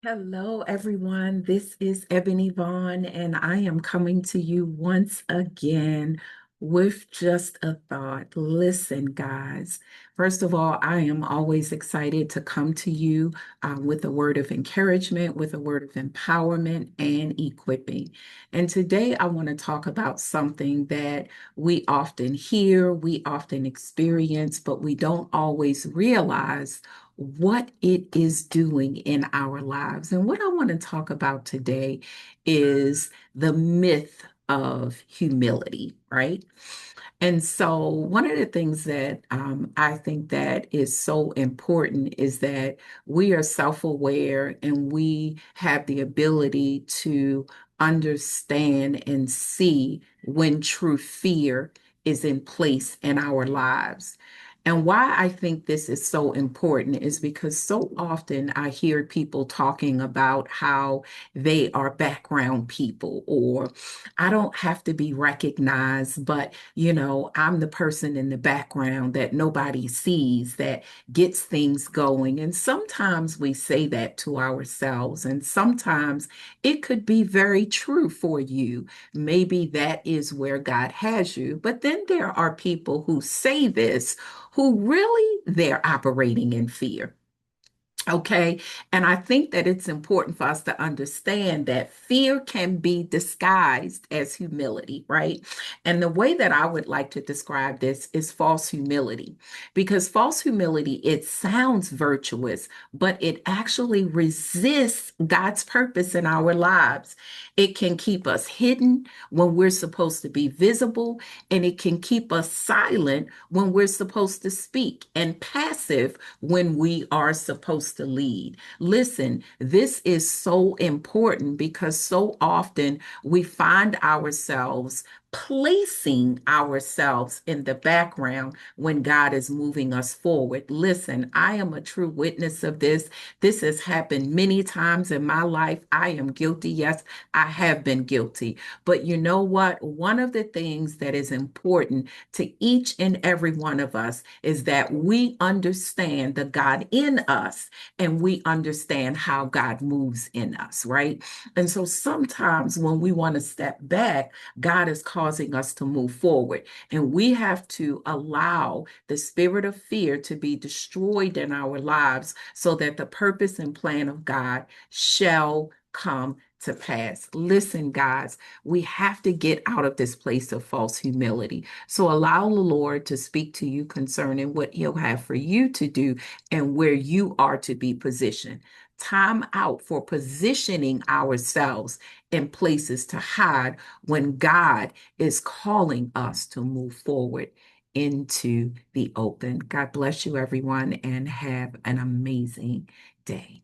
Hello, everyone. This is Ebony Vaughn, and I am coming to you once again with just a thought. Listen, guys, first of all, I am always excited to come to you with a word of encouragement, with a word of empowerment and equipping. And today I want to talk about something that we often hear, we often experience, but we don't always realize what it is doing in our lives. And what I want to talk about today is the myth of humility, right? And so one of the things that I think that is so important is that we are self-aware and we have the ability to understand and see when true fear is in place in our lives. And why I think this is so important is because so often I hear people talking about how they are background people, or I don't have to be recognized, but I'm the person in the background that nobody sees that gets things going. And sometimes we say that to ourselves, and sometimes it could be very true for you. Maybe that is where God has you. But then there are people who say this who really they're operating in fear. Okay. And I think that it's important for us to understand that fear can be disguised as humility, right? And the way that I would like to describe this is false humility, because false humility, it sounds virtuous, but it actually resists God's purpose in our lives. It can keep us hidden when we're supposed to be visible, and it can keep us silent when we're supposed to speak, and passive when we are supposed to lead. Listen, this is so important because so often we find ourselves placing ourselves in the background when God is moving us forward. Listen, I am a true witness of this. This has happened many times in my life. I am guilty. Yes, I have been guilty. But you know what? One of the things that is important to each and every one of us is that we understand the God in us and we understand how God moves in us, right? And so sometimes when we want to step back, God is causing us to move forward. And we have to allow the spirit of fear to be destroyed in our lives so that the purpose and plan of God shall come to pass. Listen, guys, we have to get out of this place of false humility. So allow the Lord to speak to you concerning what He'll have for you to do and where you are to be positioned. Time out for positioning ourselves in places to hide when God is calling us to move forward into the open. God bless you, everyone, and have an amazing day.